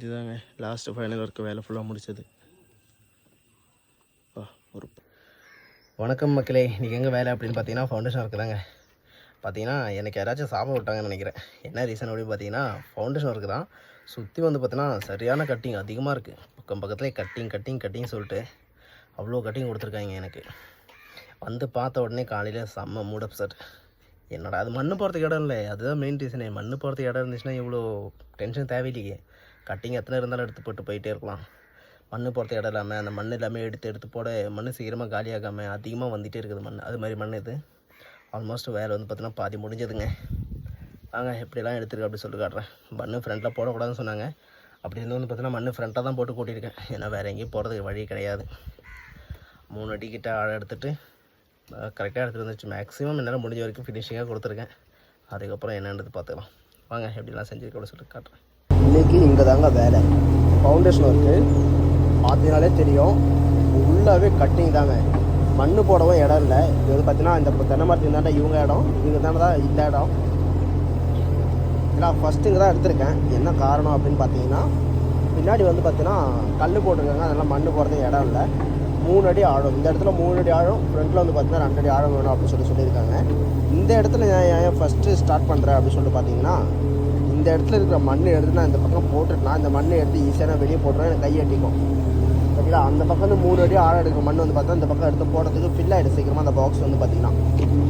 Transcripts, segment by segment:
இதுதாங்க last final work வேலை ஃபுல்லாக முடிச்சது. ஒரு வணக்கம் மக்களே. இன்றைக்கி எங்கே வேலை அப்படின்னு பார்த்தீங்கன்னா ஃபவுண்டேஷன் ஒர்க்கு தாங்க. பார்த்தீங்கன்னா எனக்கு யாராச்சும் சாப்பிட விட்டாங்கன்னு நினைக்கிறேன். என்ன ரீசன் அப்படின்னு பார்த்தீங்கன்னா ஃபவுண்டேஷன் ஒர்க்கு தான். சுற்றி வந்து பார்த்தீங்கன்னா சரியான கட்டிங் அதிகமாக இருக்குது. பக்கத்துலேயே கட்டிங் சொல்லிட்டு அவ்வளோ கட்டிங் கொடுத்துருக்காங்க. எனக்கு வந்து பார்த்த உடனே காலையில் செம்ம மூட் அப்செட். என்னடா அது மண்ணு போகிறதுக்கு இடம் இல்லை, அதுதான் மெயின் ரீசனே. மண்ணு போகிறதுக்கு இடம் இருந்துச்சுன்னா இவ்வளோ டென்ஷன் தேவையில்லையே. கட்டிங் எத்தனை இருந்தாலும் எடுத்து போயிட்டே இருக்கலாம். மண்ணு போகிறதுக்கு இடம் இல்லாமல் அந்த மண் எல்லாமே எடுத்து போட மண் சீக்கிரமாக காலியாகாமல் அதிகமாக வந்துகிட்டே இருக்குது மண். அது மாதிரி மண் இது. ஆல்மோஸ்ட் வேலை வந்து பார்த்தீங்கன்னா பாதி முடிஞ்சதுங்க. வாங்க எப்படிலாம் எடுத்துருக்கு அப்படி சொல்லிட்டு காட்டுறேன். மண் ஃப்ரண்ட்டில் போடக்கூடாதுன்னு சொன்னாங்க. அப்படி இருந்து வந்து பார்த்தீங்கன்னா மண் ஃப்ரண்ட்டாக தான் போட்டு கூட்டியிருக்கேன். ஏன்னா வேறு எங்கேயும் போகிறதுக்கு வழி கிடையாது. 3 அடி கிட்ட ஆழம் எடுத்துகிட்டு கரெக்டாக எடுத்துகிட்டு வந்துச்சு. மேக்ஸிமம் என்னால் முடிஞ்ச வரைக்கும் ஃபினிஷிங்காக கொடுத்துருக்கேன். அதுக்கப்புறம் என்னன்றது பார்த்துக்கலாம். வாங்க எப்படிலாம் செஞ்சுருக்க அப்படி சொல்லிட்டு காட்டுறேன். இன்றைக்கி இங்கே தாங்க வேலை. ஃபவுண்டேஷன் ஒர்க்கு பார்த்தீங்கனாலே தெரியும். ஃபுல்லாகவே கட்டிங் தாங்க. மண் போடவும் இடம் இல்லை. இது வந்து பார்த்தீங்கன்னா இந்த தென்னை மரத்துக்கு தாண்டா இவங்க இடம், இவங்க தானே தான் இந்த இடம். ஏன்னா ஃபஸ்ட்டு இங்கே தான் எடுத்திருக்கேன். என்ன காரணம் அப்படின்னு பார்த்தீங்கன்னா பின்னாடி வந்து பார்த்தீங்கன்னா கல் போட்டிருக்காங்க. அதெல்லாம் மண் போடுறதுக்கு இடம் இல்லை. 3 அடி ஆழம். இந்த இடத்துல 3 அடி ஆழம், ஃப்ரண்ட்டில் வந்து பார்த்தீங்கன்னா 2 அடி ஆழம் வேணும் அப்படின்னு சொல்லியிருக்காங்க. இந்த இடத்துல ஏன் ஃபஸ்ட்டு ஸ்டார்ட் பண்ணுறேன் அப்படின்னு சொல்லிட்டு பார்த்தீங்கன்னா இந்த இடத்துல இருக்கிற மண் எடுத்து நான் இந்த பக்கம் போட்டுட்டுனா இந்த மண்ணை எடுத்து ஈஸியாக வெளியே போட்டுறேன். எனக்கு கை அட்டிக்கும். சரிங்களா? அந்த பக்கம் வந்து 3 அடி ஆழம் எடுக்கிற மண் வந்து பார்த்தா இந்த பக்கம் எடுத்து போடுறதுக்கு ஃபில் ஆகிடும் சீக்கிரமாக. அந்த பாக்ஸ் வந்து பார்த்தீங்கன்னா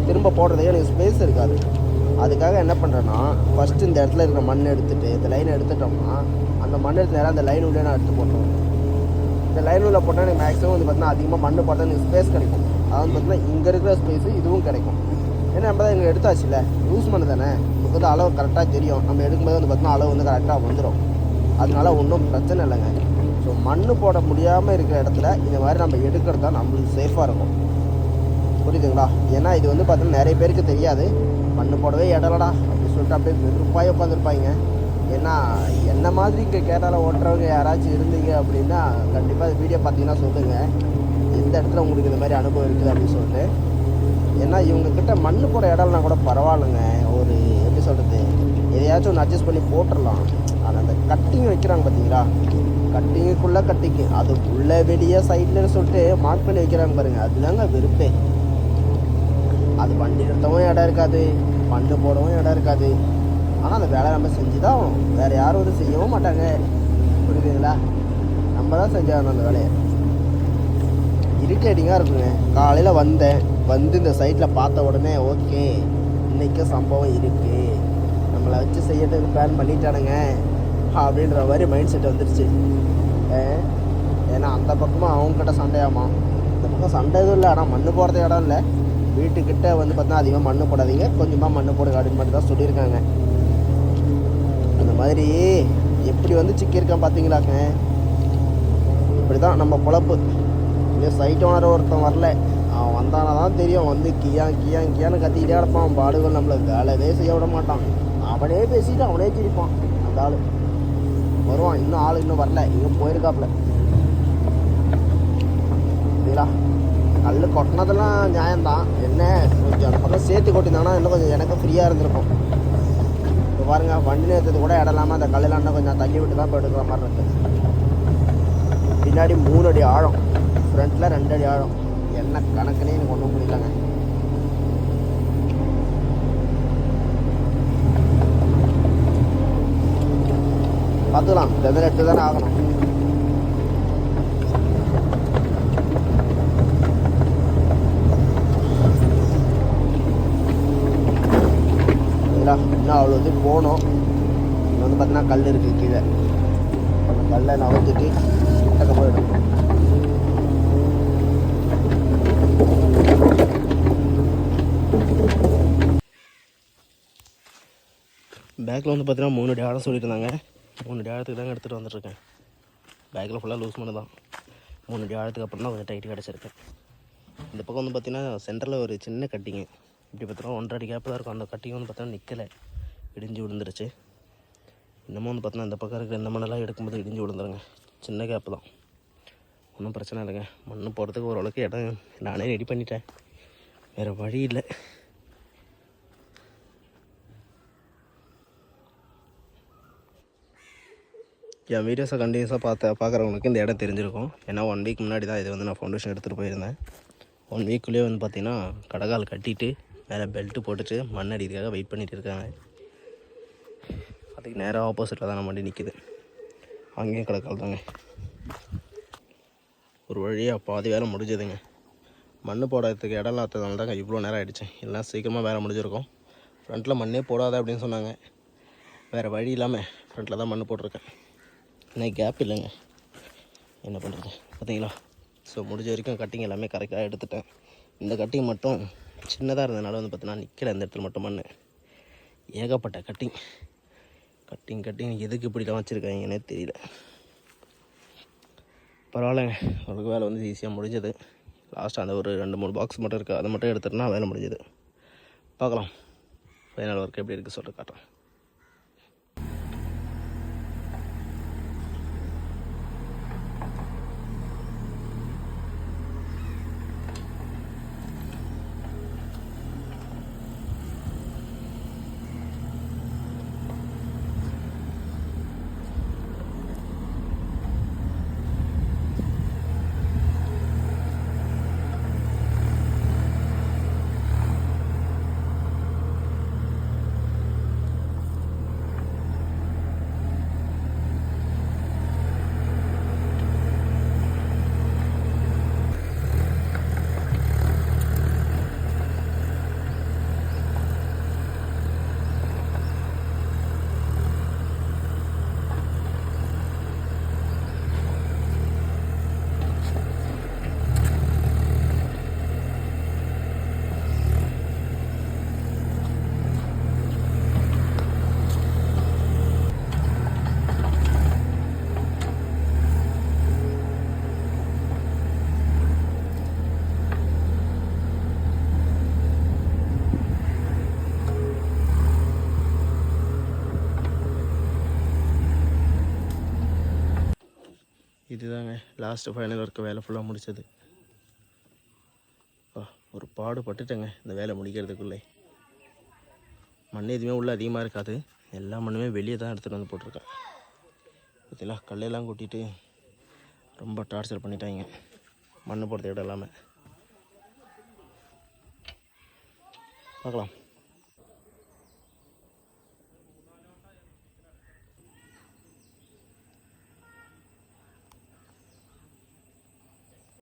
திரும்ப போடுறதுக்கு எனக்கு ஸ்பேஸ் இருக்காது. அதுக்காக என்ன பண்ணுறேன்னா ஃபஸ்ட்டு இந்த இடத்துல இருக்கிற மண் எடுத்துகிட்டு இந்த லைனை எடுத்துட்டோம்னா அந்த மண் எடுத்து நேரம் அந்த லைன் உள்ளே நான் எடுத்து போட்டுருவேன். இந்த லைன் உள்ள போட்டால் எனக்கு மேக்ஸிமம் வந்து பார்த்தீங்கன்னா அதிகமாக மண் போட்டால் எனக்கு ஸ்பேஸ் கிடைக்கும். அதாவது பார்த்தீங்கன்னா இங்கே இருக்கிற ஸ்பேஸு இதுவும் கிடைக்கும். ஏன்னா நம்ம தான் இங்கே எடுத்தாச்சுல்ல, யூஸ் பண்ண தானே. நமக்கு வந்து அளவு கரெக்டாக தெரியும். நம்ம எடுக்கும்போது வந்து பார்த்தீங்கன்னா அளவு வந்து கரெக்டாக வந்துடும். அதனால ஒன்றும் பிரச்சனை இல்லைங்க. ஸோ மண் போட முடியாமல் இருக்கிற இடத்துல இந்த மாதிரி நம்ம எடுக்கிறது தான் நம்மளுக்கு சேஃபாக இருக்கும். புரியுதுங்களா? ஏன்னா இது வந்து பார்த்தீங்கன்னா நிறைய பேருக்கு தெரியாது. மண் போடவே இடலடா அப்படின்னு சொல்லிட்டு அப்படியே வெறுப்பாக உட்காந்துருப்பாங்க. ஏன்னா என்ன மாதிரி இங்கே கேரளாவில் ஓட்டுறவங்க யாராச்சும் இருந்தீங்க அப்படின்னா கண்டிப்பாக இந்த வீடியோ பார்த்தீங்கன்னா சொல்லுங்கள் எந்த இடத்துல உங்களுக்கு இந்த மாதிரி அனுபவம் இருக்குது அப்படின்னு சொல்லிட்டு. ஏன்னா இவங்கக்கிட்ட மண் போட இடம்னா கூட பரவாயில்லைங்க. ஒரு எப்படி சொல்கிறது, எதையாச்சும் ஒன்று அட்ஜஸ்ட் பண்ணி போட்டுடலாம். ஆனால் அந்த கட்டிங் வைக்கிறாங்க பார்த்தீங்களா, கட்டிங்குக்குள்ளே கட்டிங்கு அது உள்ளே வெளியே சைட்லன்னு சொல்லிட்டு மார்க் பண்ணி வைக்கிறாங்க பாருங்கள். அதுதாங்க வெறுப்பே. அது வண்டி நிறுத்தவும் இடம் இருக்காது, மண் போடவும் இடம் இருக்காது. ஆனால் அந்த வேலை நம்ம செஞ்சு தான் வேறு யாரும் வந்து செய்யவும் மாட்டாங்க. புரியுதுங்களா? நம்ம தான் செஞ்சாகணும் அந்த வேலையை. இரிட்டேட்டிங்காக இருக்குங்க. காலையில் வந்து இந்த சைட்டில் பார்த்த உடனே ஓகே இன்றைக்கும் சம்பவம் இருக்குது, நம்மளை வச்சு செய்யறதுக்கு பிளான் பண்ணிட்டானுங்க அப்படின்ற மாதிரி மைண்ட் செட் வந்துருச்சு. ஏன்னா அந்த பக்கமாக அவங்கக்கிட்ட சண்டையாமா, இந்த பக்கம் சண்டை எதுவும் இல்லை. ஆனால் மண் போடுறது இடம் இல்லை. வீட்டுக்கிட்ட வந்து பார்த்தீங்கன்னா அதிகமாக மண் போடாதீங்க, கொஞ்சமாக மண் போடுங்க அப்படின்னு மட்டும் தான் சொல்லியிருக்காங்க. அந்த மாதிரி எப்படி வந்து சிக்கியிருக்கான் பார்த்தீங்களாங்க. இப்படி தான் நம்ம பொழப்பு. இதே சைட் ஓனர் ஒருத்தன் வரல, அவன் வந்தானா தான் தெரியும். வந்து கியான்னு கத்திக்கிட்டே கிடப்பான். பாடுகள் நம்மளை வேலையே செய்ய விட மாட்டான். அவனே பேசிட்டு அவனே சிரிப்பான். அந்த ஆள் வருவான். இன்னும் ஆள் இன்னும் வரல, இங்கே போயிருக்காப்புல. சரிங்களா? கல் கொட்டினதெல்லாம் நியாயம்தான். என்ன கொஞ்சம் அந்த பக்கம் சேர்த்து கொட்டிருந்தாங்கன்னா இன்னும் கொஞ்சம் எனக்கு ஃப்ரீயாக இருந்திருக்கும். இப்போ பாருங்கள், வண்டி நேரத்துக்கு கூட இடம் இல்லாமல் அந்த கல்லெல்லாம் கொஞ்சம் தள்ளி விட்டு தான் இப்போ எடுக்கிற மாதிரி இருக்குது. பின்னாடி 3 அடி ஆழம், ஃப்ரண்ட்டில் 2 அடி ஆழம். என்ன கணக்குனே எனக்கு ஒன்றும் புரியலங்க. பார்த்துக்கலாம், இந்த எடுத்து தானே ஆகணும். இன்னும் அவ்வளோ இது போகணும். இங்கே வந்து பார்த்தீங்கன்னா கல் இருக்குது கீழே. அந்த கல்லை நவர்த்திட்டு கிட்டக்க போயிடும். பேக்கில் வந்து பார்த்தீங்கன்னா 3 அடி ஆழம் சொல்லிட்டு இருந்தாங்க. 3 அடி ஆழத்துக்கு தாங்க எடுத்துகிட்டு வந்துட்டுருக்கேன். பேக்கில் ஃபுல்லாக லூஸ் பண்ணி தான் 3 அடி ஆழத்துக்கு அப்புறம் தான் கொஞ்சம் டைட்டு கிடச்சிருக்கேன். இந்த பக்கம் வந்து பார்த்தீங்கன்னா சென்டரில் ஒரு சின்ன கட்டிங்கு இப்படி பார்த்தோன்னா 1.5 அடி கேப்பில் இருக்கும். அந்த கட்டிங் வந்து பார்த்தோன்னா நிற்கலை, இடிஞ்சு விழுந்துருச்சு. இன்னமும் வந்து பார்த்தோன்னா இந்த பக்கம் இருக்கிற இந்த மண்ணெல்லாம் எடுக்கும்போது இடிஞ்சு விழுந்துருங்க. சின்ன கேப்பு தான், ஒன்றும் பிரச்சனை இல்லைங்க. மண் போடுறதுக்கு ஓரளவுக்கு இடம் நானே ரெடி பண்ணிட்டேன், வேறு வழி இல்லை. என் வீடியோஸை கண்டினியூஸாக பார்க்குறவங்களுக்கு இந்த இடம் தெரிஞ்சிருக்கும். ஏன்னா 1 வீக் முன்னாடி தான் இது வந்து நான் ஃபவுண்டேஷன் எடுத்துகிட்டு போயிருந்தேன். 1 வீக்குள்ளேயே வந்து பார்த்திங்கன்னா கடகால் கட்டிட்டு மேலே பெல்ட்டு போட்டுட்டு மண் அடிக்கிறதுக்காக வெயிட் பண்ணிகிட்டு இருக்காங்க. அதுக்கு நேராக ஆப்போசிட்டில் தான் நம்ம வண்டி நிற்கிது. அங்கேயும் கடக்கால் தாங்க. ஒரு வழியாக பாதி வேலை முடிஞ்சதுங்க. மண் போடுறதுக்கு இடம் இல்லாததுனால தாங்க இவ்வளோ நேரம் ஆகிடுச்சு. இல்லைனா சீக்கிரமாக வேலை முடிஞ்சிருக்கும். ஃப்ரண்ட்டில் மண்ணே போடாத அப்படின்னு சொன்னாங்க. வேறு வழி இல்லாமல் ஃப்ரண்ட்டில் தான் மண் போட்டிருக்கேன். இன்னைக்கு கேப் இல்லைங்க, என்ன பண்ணுறது பார்த்தீங்களா. ஸோ முடிஞ்ச வரைக்கும் கட்டிங் எல்லாமே கரெக்டாக எடுத்துட்டேன். இந்த கட்டிங் மட்டும் சின்னதாக இருந்ததுனால வந்து பார்த்தீங்கன்னா நிற்கிற இந்த இடத்துல மட்டும் மண். ஏகப்பட்ட கட்டிங் எதுக்கு இப்படிலாம் வச்சுருக்காங்கன்னே தெரியல. பரவாயில்லைங்க, ஒரு வேலை வந்து ஈஸியாக முடிஞ்சது. லாஸ்ட்டாக அந்த ஒரு 2-3 பாக்ஸ் மட்டும் இருக்குது, அதை மட்டும் எடுத்துகிட்டா வேலை முடிஞ்சது. பார்க்கலாம் ஃபைனல் ஒர்க் எப்படி இருக்குது சொல்லிட்டு காட்டுறேன். இதுதாங்க லாஸ்ட்டு ஃபைனல் ஒர்க்கு. வேலை ஃபுல்லாக முடிச்சது. ஒரு பாடுபட்டுட்டேங்க இந்த வேலை முடிக்கிறதுக்குள்ளே. மண் எதுவுமே உள்ளே அதிகமாக இருக்காது, எல்லா மண்ணுமே வெளியே தான் எடுத்துகிட்டு வந்து போட்டிருக்கேன். பார்த்தீங்களா, கல்லெல்லாம் கொட்டிட்டு ரொம்ப டார்ச்சர் பண்ணிட்டாங்க மண் போடுறது இடம் இல்லாமல். பார்க்கலாம்.